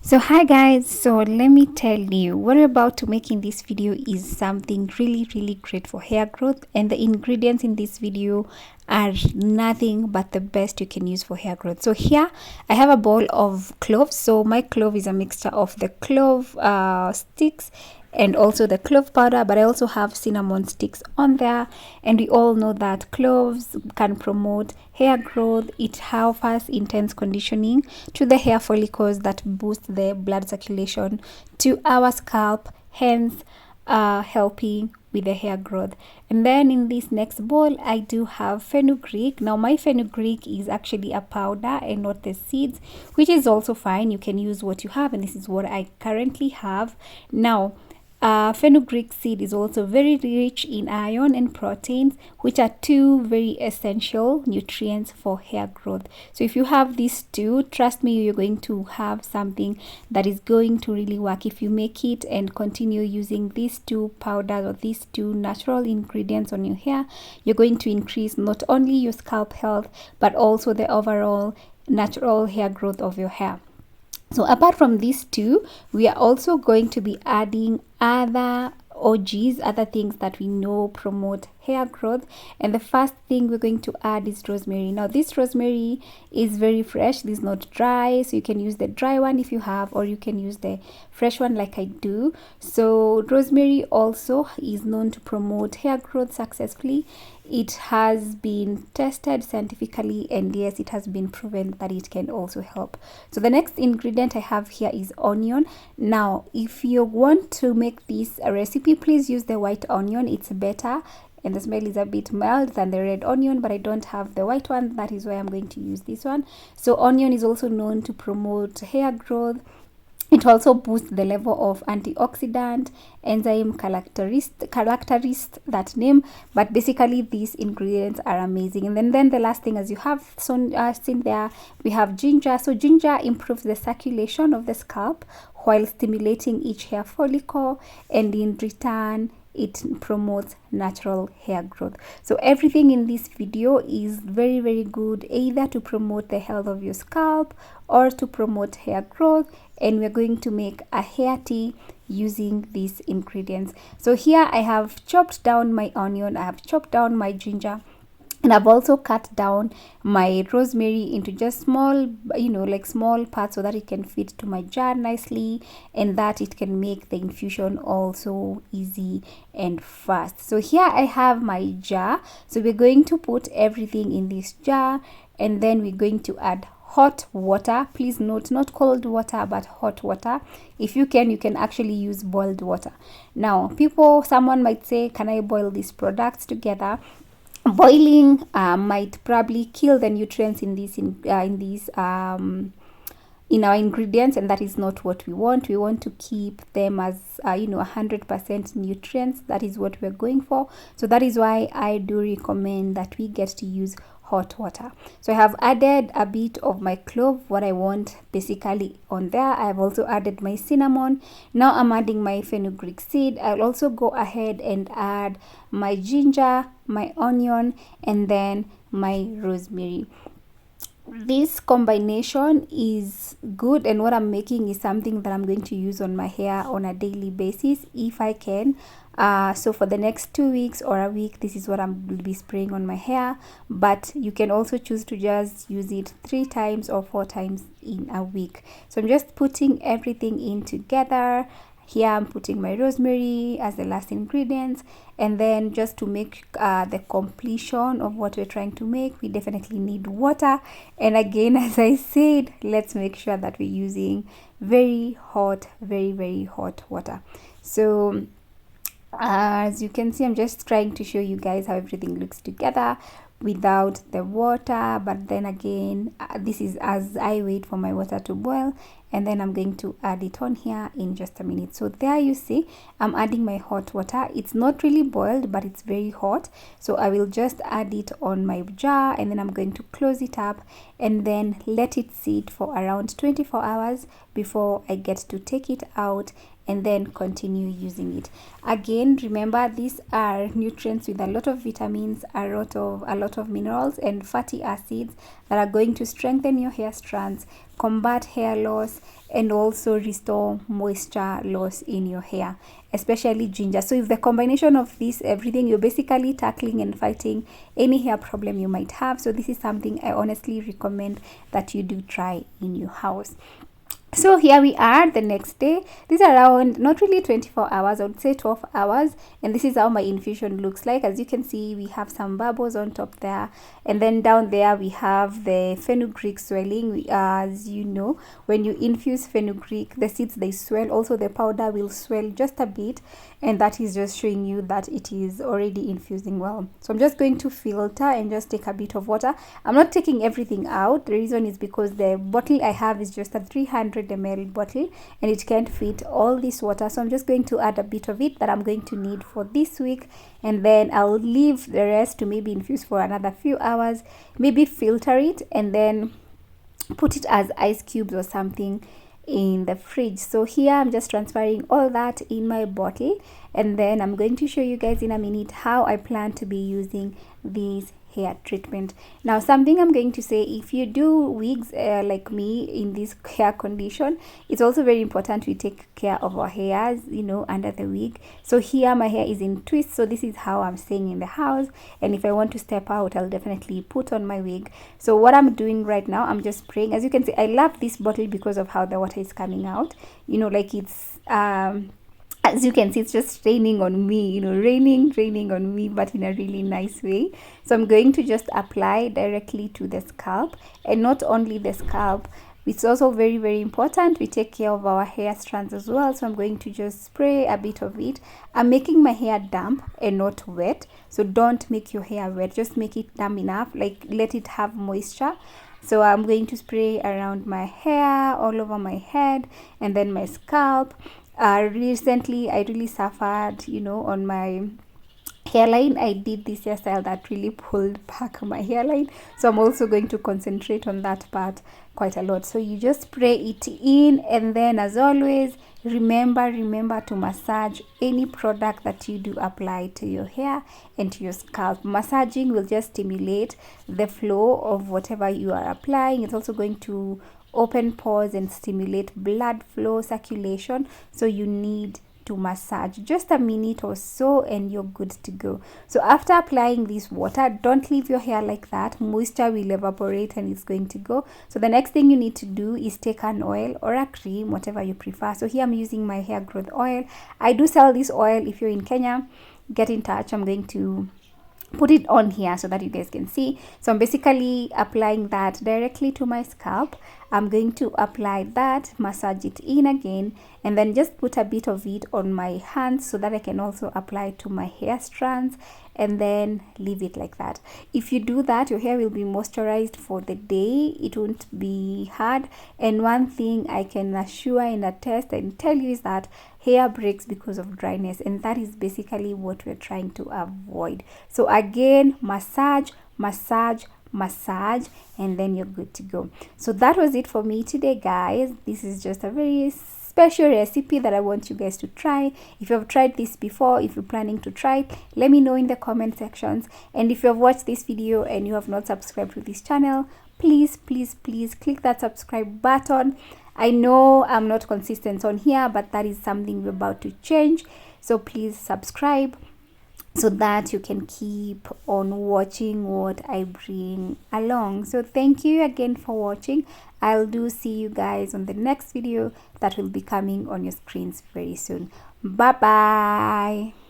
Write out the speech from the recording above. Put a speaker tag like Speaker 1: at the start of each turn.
Speaker 1: So hi guys, so let me tell you what we're about to make in this video is something really great for hair growth, and the ingredients in this video are nothing but the best you can use for hair growth. So here I have a bowl of cloves. So my clove is a mixture of the clove sticks and also the clove powder, but I also have cinnamon sticks on there. And we all know that cloves can promote hair growth. It offers intense conditioning to the hair follicles that boost the blood circulation to our scalp, hence helping with the hair growth. And then in this next bowl I do have fenugreek. Now my fenugreek is actually a powder and not the seeds, which is also fine. You can use what you have, and this is what I currently have now. Fenugreek seed is also very rich in iron and proteins, which are two very essential nutrients for hair growth. So if you have these two, trust me, you're going to have something that is going to really work. If you make it and continue using these two powders or these two natural ingredients on your hair, you're going to increase not only your scalp health but also the overall natural hair growth of your hair. So apart from these two, we are also going to be adding other OGs, other things that we know promote hair growth. And the first thing we're going to add is rosemary. Now this rosemary is very fresh, this is not dry, so you can use the dry one if you have, or you can use the fresh one like I do. So rosemary also is known to promote hair growth successfully. It has been tested scientifically, and yes, it has been proven that it can also help. So the next ingredient I have here is onion. Now if you want to make this a recipe, please use the white onion, it's better, and the smell is a bit mild than the red onion, but I don't have the white one, that is why I'm going to use this one. So onion is also known to promote hair growth. It also boosts the level of antioxidant, enzyme characteristic, that name, but basically these ingredients are amazing. And then the last thing, as you have seen there, we have ginger. So ginger improves the circulation of the scalp while stimulating each hair follicle, and in return it promotes natural hair growth. So everything in this video is very good, either to promote the health of your scalp or to promote hair growth, and we're going to make a hair tea using these ingredients. So here I have chopped down my onion, I have chopped down my ginger, and I've also cut down my rosemary into just small, like small parts, so that it can fit to my jar nicely, and that it can make the infusion also easy and fast. So here I have my jar. So we're going to put everything in this jar, and then we're going to add hot water. Please note, not cold water but hot water. If you can actually use boiled water. Now someone might say, can I boil these products together? Boiling might probably kill the nutrients in our ingredients, and that is not what we want. We want to keep them as 100% nutrients. That is what we're going for. So that is why I do recommend that we get to use hot water. So I have added a bit of my clove, what I want basically on there. I've also added my cinnamon. Now I'm adding my fenugreek seed. I'll also go ahead and add my ginger, my onion, and then my rosemary. This combination is good, and what I'm making is something that I'm going to use on my hair on a daily basis if I can. So for the next 2 weeks or a week, this is what I'm will be spraying on my hair, but you can also choose to just use it 3 times or 4 times in a week. So I'm just putting everything in together. Here I'm putting my rosemary as the last ingredients, and then just to make the completion of what we're trying to make, we definitely need water. And again, as I said, let's make sure that we're using very hot, very hot water. So as you can see, I'm just trying to show you guys how everything looks together without the water. But then again, this is as I wait for my water to boil, and then I'm going to add it on here in just a minute. So there you see, I'm adding my hot water. It's not really boiled, but it's very hot. So I will just add it on my jar, and then I'm going to close it up and then let it sit for around 24 hours before I get to take it out and then continue using it. Again, remember, these are nutrients with a lot of vitamins, a lot of minerals and fatty acids that are going to strengthen your hair strands, combat hair loss, and also restore moisture loss in your hair, especially ginger. So if the combination of this everything, you're basically tackling and fighting any hair problem you might have. So this is something I honestly recommend that you do try in your house. So here we are the next day. This is around, not really 24 hours, I would say 12 hours, and this is how my infusion looks like. As you can see, we have some bubbles on top there, and then down there we have the fenugreek swelling. As you know, when you infuse fenugreek, the seeds, they swell. Also the powder will swell just a bit, and that is just showing you that it is already infusing well. So I'm just going to filter and just take a bit of water. I'm not taking everything out. The reason is because the bottle I have is just a 300 ml bottle, and it can't fit all this water. So I'm just going to add a bit of it that I'm going to need for this week, and then I'll leave the rest to maybe infuse for another few hours, maybe filter it, and then put it as ice cubes or something in the fridge. So here I'm just transferring all that in my bottle, and then I'm going to show you guys in a minute how I plan to be using these hair treatment. Now, something I'm going to say, if you do wigs like me in this hair condition, it's also very important we take care of our hairs, you know, under the wig. So here my hair is in twists, so this is how I'm staying in the house, and if I want to step out, I'll definitely put on my wig. So what I'm doing right now, I'm just spraying. As you can see, I love this bottle because of how the water is coming out, you know, like it's as you can see, it's just raining on me, you know, raining on me, but in a really nice way. So I'm going to just apply directly to the scalp, and not only the scalp, it's also very, very important we take care of our hair strands as well. So I'm going to just spray a bit of it. I'm making my hair damp and not wet, so don't make your hair wet, just make it damp enough, like let it have moisture. So I'm going to spray around my hair, all over my head, and then my scalp. Recently I really suffered, you know, on my hairline. I did this hairstyle that really pulled back my hairline, so I'm also going to concentrate on that part quite a lot. So you just spray it in, and then as always, remember to massage any product that you do apply to your hair and to your scalp. Massaging will just stimulate the flow of whatever you are applying. It's also going to open pores and stimulate blood flow, circulation. So you need to massage just a minute or so, and you're good to go. So after applying this water, don't leave your hair like that. Moisture will evaporate and it's going to go. So the next thing you need to do is take an oil or a cream, whatever you prefer. So here I'm using my hair growth oil. I do sell this oil. If you're in Kenya, get in touch. I'm going to put it on here so that you guys can see. So I'm basically applying that directly to my scalp. I'm going to apply that, massage it in again, and then just put a bit of it on my hands so that I can also apply to my hair strands, and then leave it like that. If you do that, your hair will be moisturized for the day. It won't be hard. And one thing I can assure and attest and tell you is that hair breaks because of dryness, and that is basically what we're trying to avoid. So again, massage, and then you're good to go. So that was it for me today, guys. This is just a very special recipe that I want you guys to try. If you have tried this before, if you're planning to try it, let me know in the comment sections. And if you have watched this video and you have not subscribed to this channel, please click that subscribe button. I know I'm not consistent on here, but that is something we're about to change. So please subscribe so that you can keep on watching what I bring along. So thank you again for watching. I'll do see you guys on the next video that will be coming on your screens very soon. Bye bye.